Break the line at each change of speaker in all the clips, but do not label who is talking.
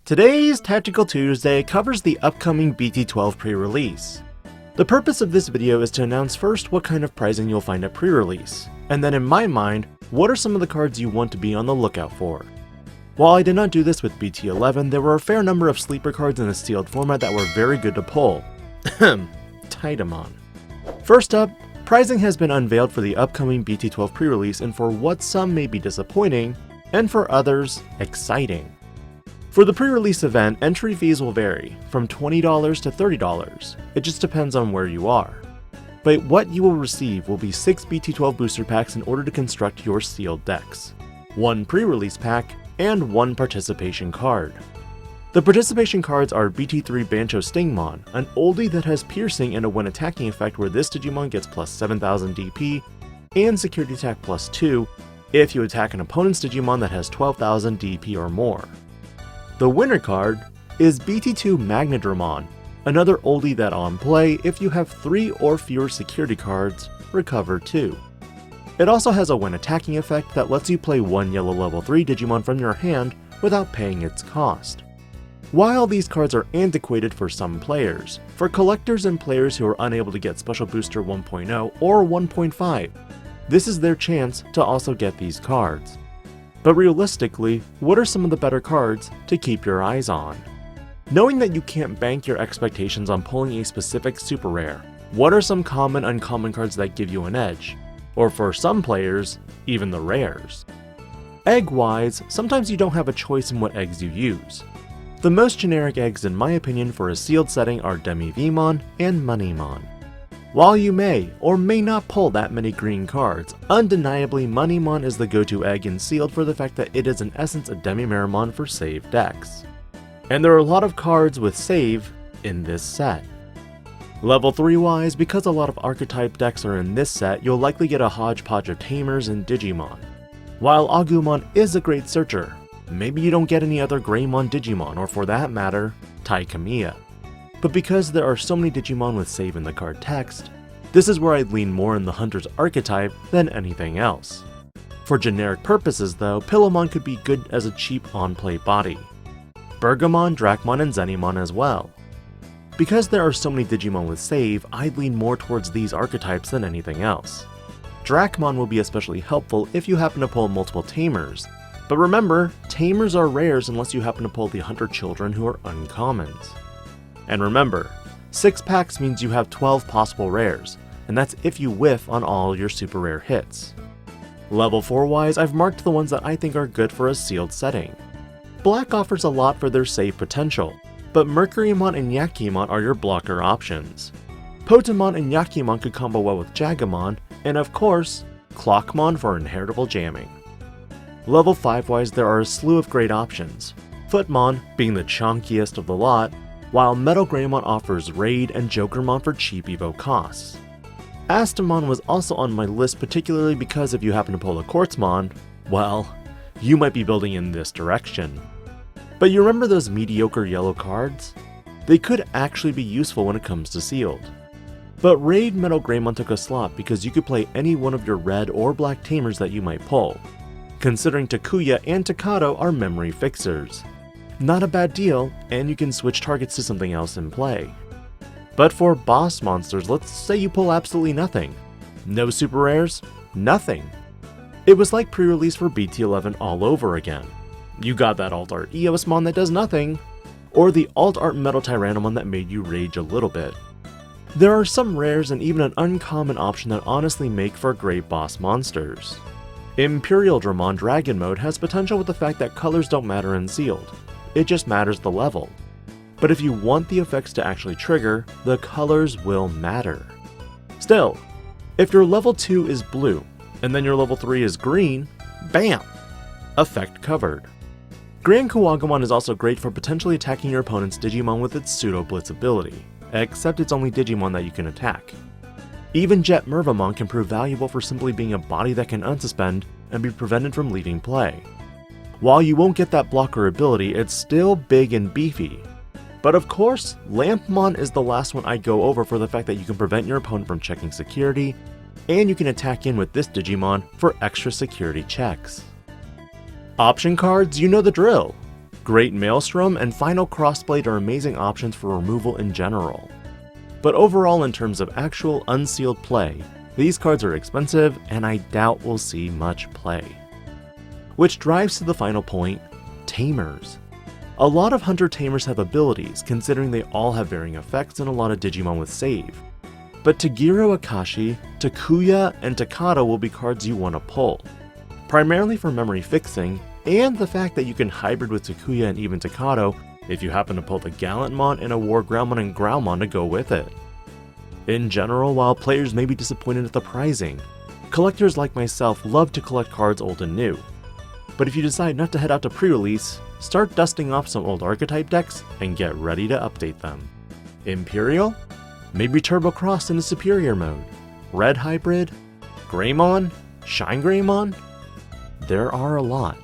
Today's Tactical Tuesday covers the upcoming BT12 pre-release. The purpose of this video is to announce first what kind of pricing you'll find at pre-release, and then in my mind, what are some of the cards you want to be on the lookout for. While I did not do this with BT11, there were a fair number of sleeper cards in a sealed format that were very good to pull. Digimon. First up, pricing has been unveiled for the upcoming BT12 pre-release, and for what some may be disappointing, and for others, exciting. For the pre-release event, entry fees will vary, from $20 to $30, it just depends on where you are. But what you will receive will be 6 BT12 booster packs in order to construct your sealed decks, 1 pre-release pack, and 1 participation card. The participation cards are BT3 Bancho Stingmon, an oldie that has piercing and a when attacking effect where this Digimon gets plus 7000 DP, and security attack plus 2 if you attack an opponent's Digimon that has 12,000 DP or more. The winner card is BT2 Magnadramon, another oldie that on play, if you have 3 or fewer security cards, recover 2. It also has a when attacking effect that lets you play 1 yellow level 3 Digimon from your hand without paying its cost. While these cards are antiquated for some players, for collectors and players who are unable to get Special Booster 1.0 or 1.5, this is their chance to also get these cards. But realistically, what are some of the better cards to keep your eyes on? Knowing that you can't bank your expectations on pulling a specific super rare, what are some common uncommon cards that give you an edge? Or for some players, even the rares. Egg-wise, sometimes you don't have a choice in what eggs you use. The most generic eggs in my opinion for a sealed setting are Demi-Vmon and Moneymon. While you may or may not pull that many green cards, undeniably Moneymon is the go-to egg in sealed for the fact that it is in essence a Demi-Meramon for save decks. And there are a lot of cards with save in this set. Level 3 wise, because a lot of archetype decks are in this set, you'll likely get a hodgepodge of Tamers and Digimon. While Agumon is a great searcher, maybe you don't get any other Greymon Digimon, or for that matter, Taikamiya. But because there are so many Digimon with save in the card text, this is where I'd lean more in the Hunter's archetype than anything else. For generic purposes though, Pillowmon could be good as a cheap on-play body. Bergamon, Dracmon, and Zenimon as well. Because there are so many Digimon with save, I'd lean more towards these archetypes than anything else. Dracmon will be especially helpful if you happen to pull multiple Tamers, but remember, Tamers are rares unless you happen to pull the Hunter Children who are uncommons. And remember, 6 packs means you have 12 possible rares, and that's if you whiff on all your super rare hits. Level 4 wise, I've marked the ones that I think are good for a sealed setting. Black offers a lot for their save potential, but Mercurymon and Yakimon are your blocker options. Potemon and Yakimon could combo well with Jagamon, and of course, Clockmon for inheritable jamming. Level 5 wise, there are a slew of great options, Footmon being the chunkiest of the lot, while Metal Greymon offers Raid and Jokermon for cheap evo costs. Astamon was also on my list particularly because if you happen to pull a Quartzmon, well, you might be building in this direction. But you remember those mediocre yellow cards? They could actually be useful when it comes to sealed. But Raid Metal Greymon took a slot because you could play any one of your red or black Tamers that you might pull, considering Takuya and Takato are memory fixers. Not a bad deal, and you can switch targets to something else in play. But for boss monsters, let's say you pull absolutely nothing. No super rares, nothing. It was like pre-release for BT11 all over again. You got that alt-art Eosmon that does nothing, or the alt-art Metal Tyrannomon that made you rage a little bit. There are some rares and even an uncommon option that honestly make for great boss monsters. Imperial Dramon Dragon Mode has potential with the fact that colors don't matter in sealed. It just matters the level. But if you want the effects to actually trigger, the colors will matter. Still, if your level 2 is blue, and then your level 3 is green, bam! Effect covered. Grand Kuwagamon is also great for potentially attacking your opponent's Digimon with its Pseudo Blitz ability, except it's only Digimon that you can attack. Even Jet Mervamon can prove valuable for simply being a body that can unsuspend and be prevented from leaving play. While you won't get that blocker ability, it's still big and beefy. But of course, Lampmon is the last one I go over for the fact that you can prevent your opponent from checking security, and you can attack in with this Digimon for extra security checks. Option cards, you know the drill. Great Maelstrom and Final Crossblade are amazing options for removal in general. But overall, in terms of actual unsealed play, these cards are expensive and I doubt we'll see much play. Which drives to the final point, Tamers. A lot of Hunter Tamers have abilities, considering they all have varying effects and a lot of Digimon with save. But Tagiro Akashi, Takuya, and Takata will be cards you want to pull, primarily for memory fixing, and the fact that you can hybrid with Takuya and even Takato if you happen to pull the Gallantmon and a War Groundmon and Groundmon to go with it. In general, while players may be disappointed at the pricing, collectors like myself love to collect cards old and new. But if you decide not to head out to pre-release, start dusting off some old archetype decks and get ready to update them. Imperial? Maybe Turbo Crossed into Superior mode. Red Hybrid? Greymon? Shine Greymon? There are a lot.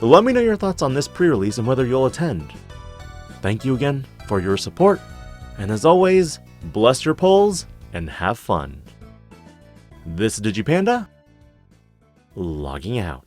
Let me know your thoughts on this pre-release and whether you'll attend. Thank you again for your support, and as always, bless your pulls and have fun. This is DigiPanda, logging out.